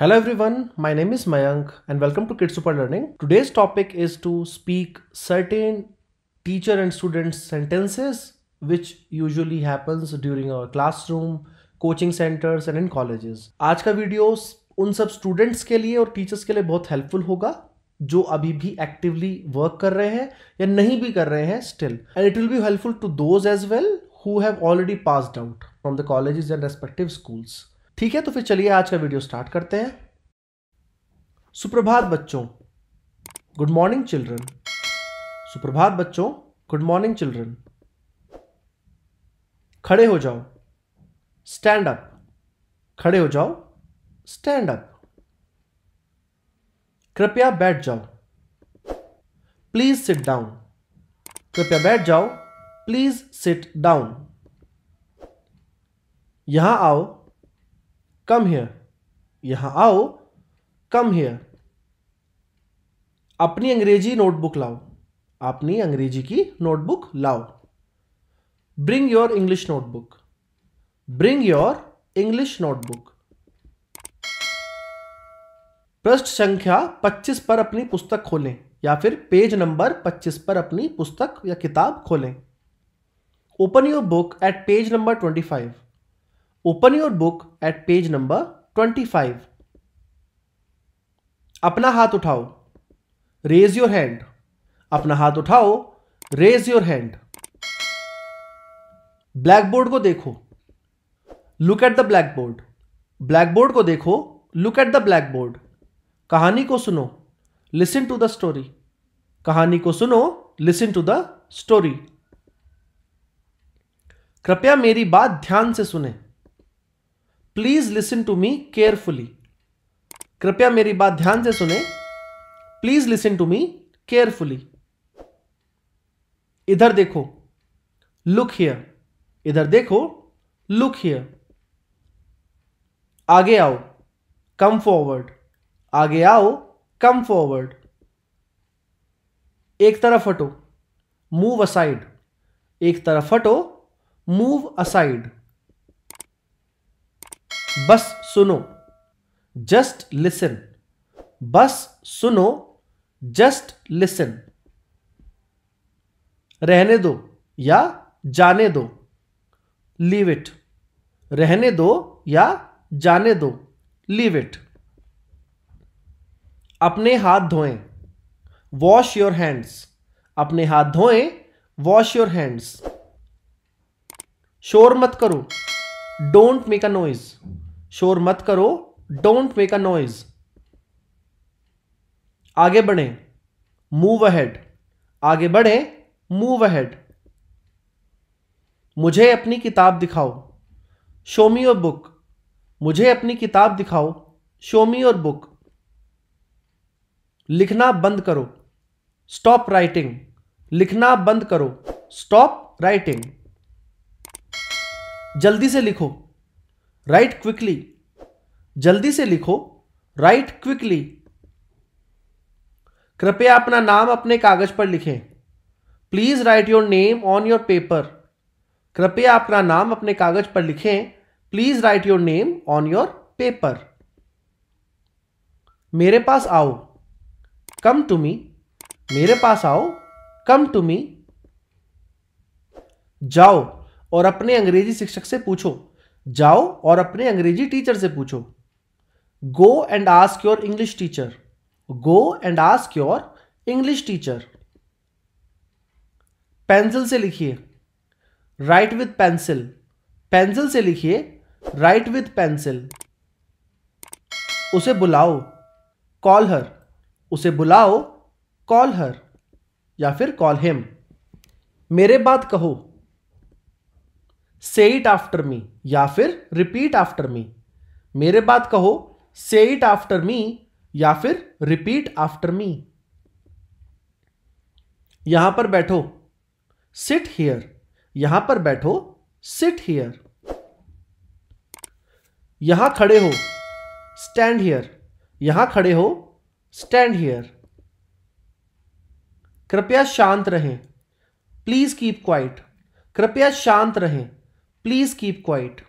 Hello everyone, my name is Mayank and welcome to Kids Super Learning. Today's topic is to speak certain teacher and student sentences which usually happens during our classroom, coaching centers and in colleges. आज का video उन सब students के लिए और teachers के लिए बहुत हेल्पफुल होगा जो अभी भी एक्टिवली वर्क कर रहे हैं या नहीं भी कर रहे हैं still, and it will be helpful to those as well who have already passed out from the colleges and respective schools. ठीक है, तो फिर चलिए आज का वीडियो स्टार्ट करते हैं. सुप्रभात बच्चों, गुड मॉर्निंग चिल्ड्रन. सुप्रभात बच्चों, गुड मॉर्निंग चिल्ड्रन. खड़े हो जाओ, स्टैंड अप. खड़े हो जाओ, स्टैंड अप. कृपया बैठ जाओ, प्लीज सिट डाउन. कृपया बैठ जाओ, प्लीज सिट डाउन. यहां आओ, कम हियर. यहां आओ, कम हियर. अपनी अंग्रेजी नोटबुक लाओ. अपनी अंग्रेजी की नोटबुक लाओ. Bring your English notebook. Bring your English notebook. पृष्ठ संख्या 25 पर अपनी पुस्तक खोलें या फिर पेज नंबर 25 पर अपनी पुस्तक या किताब खोलें. Open your book at page number 25. Open your book at page number 25. अपना हाथ उठाओ, रेज योर हैंड. अपना हाथ उठाओ, raise your hand. Black board को देखो, look at the black board. Black board को देखो, look at the black board. कहानी को सुनो, लिसन टू द स्टोरी. कहानी को सुनो, लिसन टू द स्टोरी. कृपया मेरी बात ध्यान से सुने. Please listen to me carefully. कृपया मेरी बात ध्यान से सुने. Please listen to me carefully. इधर देखो, लुक हियर. इधर देखो, लुक हियर. आगे आओ, कम फॉरवर्ड. आगे आओ, कम फॉरवर्ड. एक तरफ हटो, मूव असाइड. एक तरफ हटो, मूव असाइड. बस सुनो, जस्ट लिसन. बस सुनो, जस्ट लिसन. रहने दो या जाने दो, लीव इट. रहने दो या जाने दो, लीव इट. अपने हाथ धोएं, वॉश योर हैंड्स. अपने हाथ धोएं, वॉश योर हैंड्स. शोर मत करो, डोंट मेक अ नॉइज. शोर मत करो, डोंट मेक अ नॉइज. आगे बढ़ें, मूव अहेड. आगे बढ़ें, मूव अहेड. मुझे अपनी किताब दिखाओ, शो मी योर बुक. मुझे अपनी किताब दिखाओ, शो मी योर बुक. लिखना बंद करो, स्टॉप राइटिंग. लिखना बंद करो, स्टॉप राइटिंग. जल्दी से लिखो, राइट क्विकली. जल्दी से लिखो, राइट क्विकली. कृपया अपना नाम अपने कागज पर लिखें. Please right your name on your paper. कृपया अपना नाम अपने कागज पर लिखें. Please right your name on your paper. मेरे पास आओ, कम टू मी. मेरे पास आओ, कम टू मी. जाओ और अपने अंग्रेजी शिक्षक से पूछो. जाओ और अपने अंग्रेजी टीचर से पूछो. Go and ask your English teacher. Go and ask your English teacher. Pencil से लिखिए, राइट विथ पेंसिल. पेंसिल से लिखिए, राइट विथ पेंसिल. उसे बुलाओ, कॉल हर. उसे बुलाओ, कॉल हर या फिर कॉल हिम. मेरे बात कहो, से इट आफ्टर मी या फिर रिपीट आफ्टर मी. मेरे बात कहो, से इट आफ्टर मी या फिर रिपीट आफ्टर मी. यहां पर बैठो, सिट हियर. यहां पर बैठो, सिट हियर. यहां खड़े हो, स्टैंड हियर. यहां खड़े हो, स्टैंड हियर. कृपया शांत रहें, प्लीज कीप क्वाइट. कृपया शांत रहें, प्लीज कीप क्वाइट.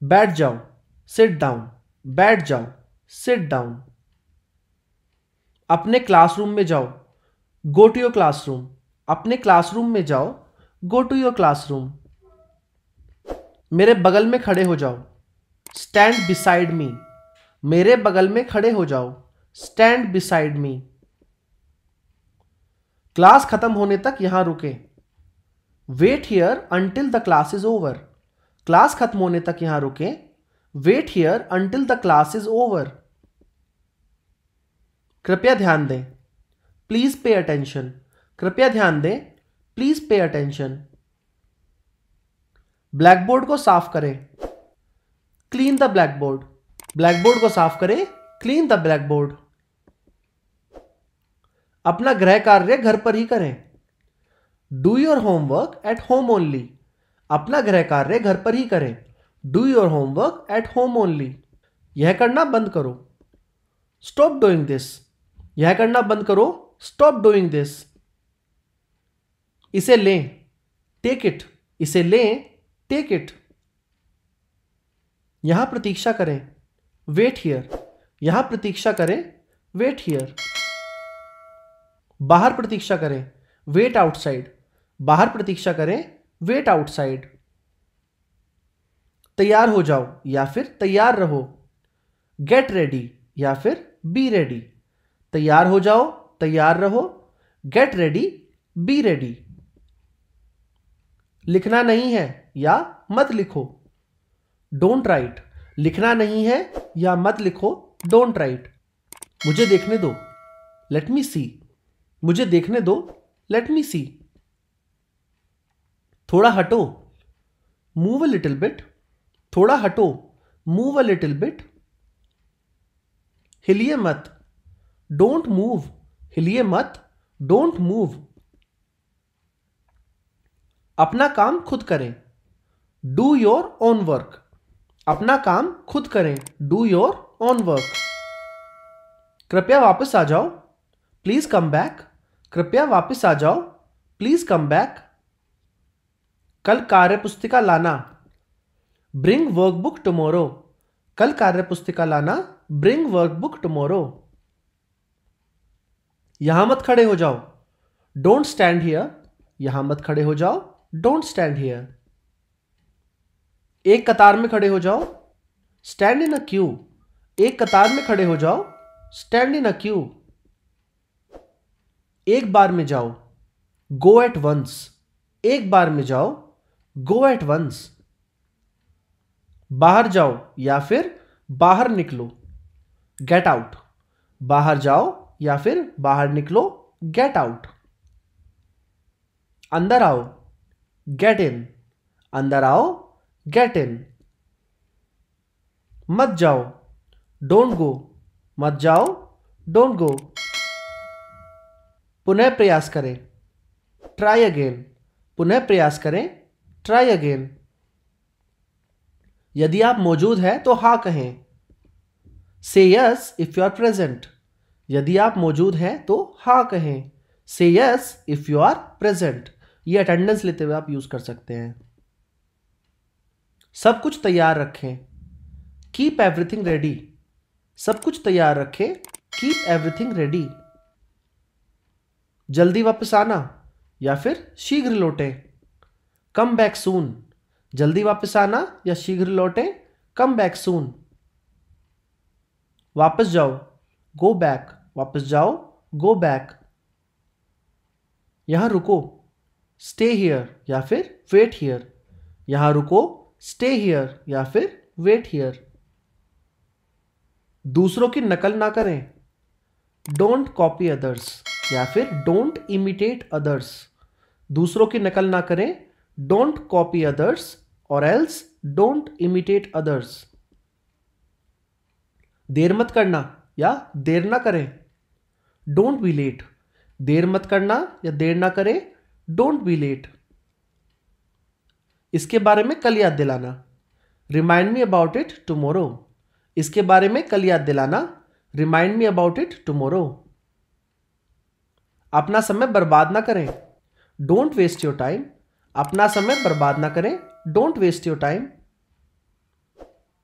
बैठ जाओ, सिट डाउन. बैठ जाओ, सिट डाउन। अपने क्लासरूम में जाओ, गो टू योर क्लासरूम। अपने क्लासरूम में जाओ, गो टू योर क्लासरूम। मेरे बगल में खड़े हो जाओ, स्टैंड बिसाइड मी। मेरे बगल में खड़े हो जाओ, स्टैंड बिसाइड मी। क्लास खत्म होने तक यहां रुके, wait here until the class is over. Class खत्म होने तक यहां रुके, wait here until the class is over. कृपया ध्यान दें, प्लीज पे अटेंशन। कृपया ध्यान दें, प्लीज पे अटेंशन। ब्लैकबोर्ड को साफ करें, क्लीन द ब्लैकबोर्ड। ब्लैकबोर्ड को साफ करें, क्लीन द ब्लैकबोर्ड। अपना गृह कार्य घर पर ही करें, do your homework at home only. अपना गृह कार्य घर पर ही करें, do your homework at home only. यह करना बंद करो, स्टॉप डूइंग दिस। यह करना बंद करो, स्टॉप डूइंग दिस। इसे लें, टेक इट। इसे लें, टेक इट। यहां प्रतीक्षा करें, वेट हियर। यहां प्रतीक्षा करें, वेट हियर। बाहर प्रतीक्षा करें, वेट आउटसाइड। बाहर प्रतीक्षा करें, वेट आउटसाइड। तैयार हो जाओ या फिर तैयार रहो, गेट रेडी या फिर बी रेडी। तैयार हो जाओ, तैयार रहो, गेट रेडी, बी रेडी। लिखना नहीं है या मत लिखो, डोंट राइट। लिखना नहीं है या मत लिखो, डोंट राइट। मुझे देखने दो, लेट मी सी। मुझे देखने दो, लेट मी सी। थोड़ा हटो, मूव अ लिटिल बिट। थोड़ा हटो, मूव अ लिटिल बिट। हिलिए मत, डोंट मूव। हिलिए मत, डोंट मूव। अपना काम खुद करें, डू योर ओन वर्क। अपना काम खुद करें, डू योर ओन वर्क। कृपया वापस आ जाओ, प्लीज कम बैक। कृपया वापस आ जाओ, प्लीज कम बैक। कल कार्यपुस्तिका लाना, ब्रिंग वर्कबुक टुमारो। कल कार्यपुस्तिका लाना, ब्रिंग वर्कबुक टुमारो। यहां मत खड़े हो जाओ, डोंट स्टैंड हियर। यहां मत खड़े हो जाओ, डोंट स्टैंड हियर। एक कतार में खड़े हो जाओ, स्टैंड इन अ क्यू। एक कतार में खड़े हो जाओ, स्टैंड इन अ क्यू। एक बार में जाओ, गो एट वंस। एक बार में जाओ, गो एट वंस। बाहर जाओ या फिर बाहर निकलो, गेट आउट। बाहर जाओ या फिर बाहर निकलो, गेट आउट। अंदर आओ, गेट इन। अंदर आओ, गेट इन। मत जाओ, डोंट गो। मत जाओ, डोंट गो। पुनः प्रयास करें, ट्राई अगेन। पुनः प्रयास करें, ट्राई अगेन। यदि आप मौजूद हैं तो हाँ कहें, say yes if you are present. यदि आप मौजूद हैं तो हाँ कहें, say yes if you are present. ये अटेंडेंस लेते हुए आप यूज कर सकते हैं। सब कुछ तैयार रखें, कीप एवरीथिंग रेडी। सब कुछ तैयार रखें, कीप एवरीथिंग रेडी। जल्दी वापस आना या फिर शीघ्र लौटें, कम बैक सून। जल्दी वापस आना या शीघ्र लौटें, कम बैक सून। वापस जाओ, गो बैक। वापस जाओ, गो बैक। यहां रुको, स्टे हियर या फिर वेट हियर। यहां रुको, स्टे हियर या फिर वेट हियर। दूसरों की नकल ना करें, डोंट कॉपी अदर्स या फिर डोंट इमिटेट अदर्स। दूसरों की नकल ना करें, डोंट कॉपी अदर्स और एल्स डोंट इमिटेट अदर्स। देर मत करना या देर ना करें, डोंट बी लेट। देर मत करना या देर ना करें, डोंट बी लेट। इसके बारे में कल याद दिलाना, remind me about it tomorrow. इसके बारे में कल याद दिलाना, remind me about it tomorrow. अपना समय बर्बाद ना करें, डोंट वेस्ट योर टाइम। अपना समय बर्बाद ना करें, don't waste your time.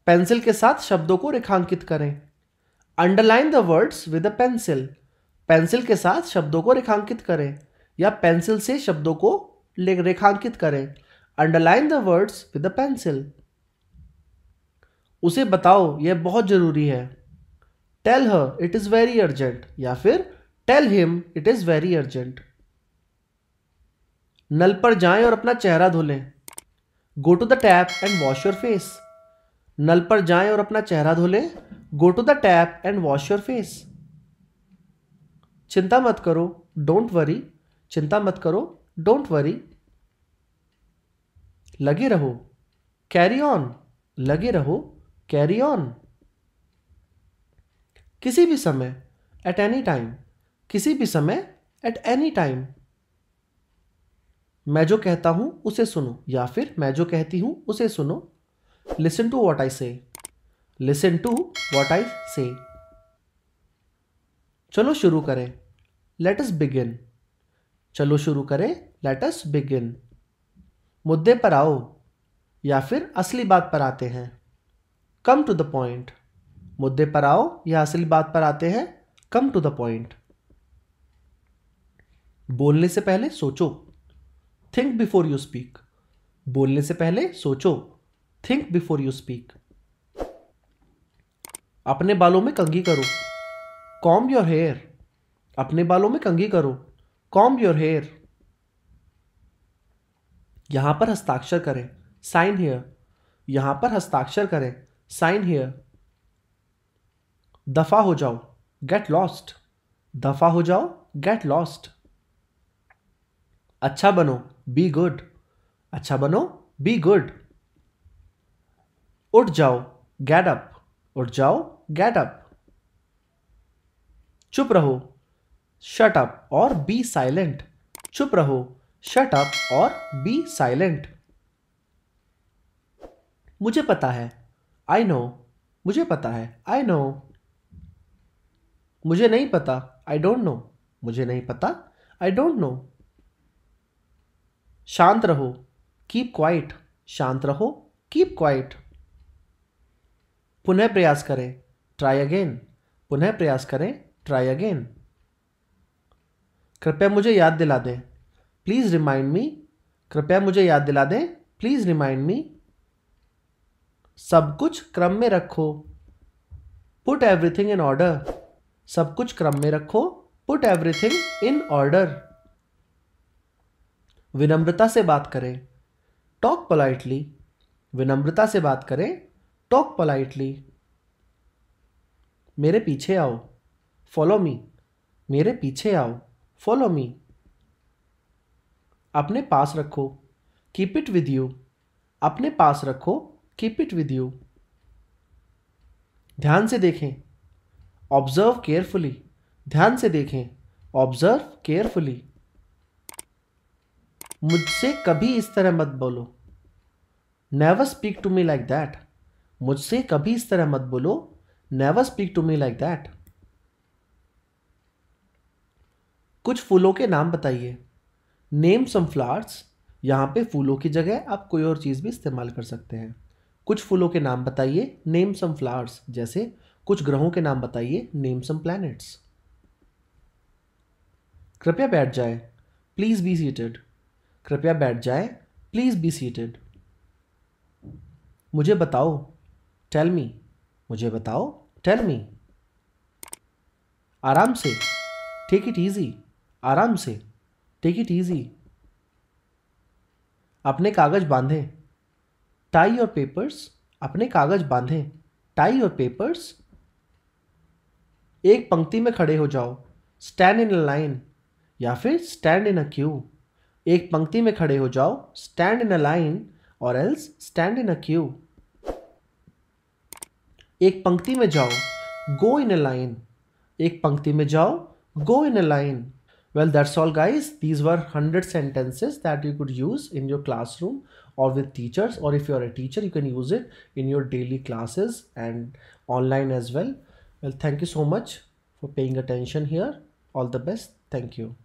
Pencil के साथ शब्दों को रेखांकित करें। Underline the words with a pencil. Pencil के साथ शब्दों को रेखांकित करें या पेंसिल से शब्दों को रेखांकित करें। Underline the words with a pencil. उसे बताओ यह बहुत जरूरी है। Tell her it is very urgent या फिर tell him it is very urgent. नल पर जाएं और अपना चेहरा धो लें। Go to the tap and wash your face. नल पर जाएं और अपना चेहरा धो लें। Go to the tap and wash your face. चिंता मत करो, डोंट वरी। चिंता मत करो, डोंट वरी। लगे रहो, कैरी ऑन। लगे रहो, कैरी ऑन। किसी भी समय, एट एनी टाइम। किसी भी समय, एट एनी टाइम। मैं जो कहता हूं उसे सुनो या फिर मैं जो कहती हूं उसे सुनो। लिसन टू वॉट आई से। लिसन टू वॉट आई से। चलो शुरू करें, लेट अस बिगिन। चलो शुरू करें, लेट अस बिगिन। मुद्दे पर आओ या फिर असली बात पर आते हैं। Come to the point. मुद्दे पर आओ या असली बात पर आते हैं। Come to the point. बोलने से पहले सोचो। Think before you speak. बोलने से पहले सोचो। Think before you speak. अपने बालों में कंघी करो। Comb your hair. अपने बालों में कंघी करो। Comb your hair. यहां पर हस्ताक्षर करें। Sign here. यहां पर हस्ताक्षर करें। Sign here. दफा हो जाओ। Get lost. दफा हो जाओ। Get lost. अच्छा बनो। Be good. अच्छा बनो। Be good. उठ जाओ। Get up. उठ जाओ। Get up. चुप रहो। शट अप और बी साइलेंट। चुप रहो। शट अप और बी साइलेंट। मुझे पता है। I know. मुझे पता है। I know. मुझे नहीं पता। I don't know. मुझे नहीं पता। I don't know. शांत रहो। Keep quiet. शांत रहो। Keep quiet. पुनः प्रयास करें। Try again. पुनः प्रयास करें। Try again. कृपया मुझे याद दिला दें। Please remind me. कृपया मुझे याद दिला दें। Please remind me. सब कुछ क्रम में रखो। Put everything in order. सब कुछ क्रम में रखो। Put everything in order. विनम्रता से बात करें। Talk politely. विनम्रता से बात करें। Talk politely. मेरे पीछे आओ। Follow me. मेरे पीछे आओ। Follow me. अपने पास रखो। Keep it with you. अपने पास रखो। Keep it with you. ध्यान से देखें। Observe carefully. ध्यान से देखें। Observe carefully. मुझसे कभी इस तरह मत बोलो। Never speak to me like that. मुझसे कभी इस तरह मत बोलो। Never speak to me like that. कुछ फूलों के नाम बताइए। Name some flowers. यहां पे फूलों की जगह आप कोई और चीज भी इस्तेमाल कर सकते हैं। कुछ फूलों के नाम बताइए। Name some flowers. जैसे कुछ ग्रहों के नाम बताइए। Name some planets. कृपया बैठ जाएं। Please be seated. कृपया बैठ जाएं। Please be seated. मुझे बताओ। Tell me. मुझे बताओ। Tell me. आराम से। Take it easy. आराम से। Take it easy. अपने कागज बांधें। Tie your papers. अपने कागज बांधें। Tie your papers. एक पंक्ति में खड़े हो जाओ। स्टैंड इन अ लाइन या फिर स्टैंड इन अ क्यू। एक पंक्ति में खड़े हो जाओ। स्टैंड इन अ लाइन और else stand in a queue. एक पंक्ति में जाओ। Go in a line. एक पंक्ति में जाओ। Go in a line. Well, that's all, guys. These were 100 sentences that you could use in your classroom or with teachers, or if you're a teacher, you can use it in your daily classes and online as well. Well, thank you so much for paying attention here. All the best. Thank you.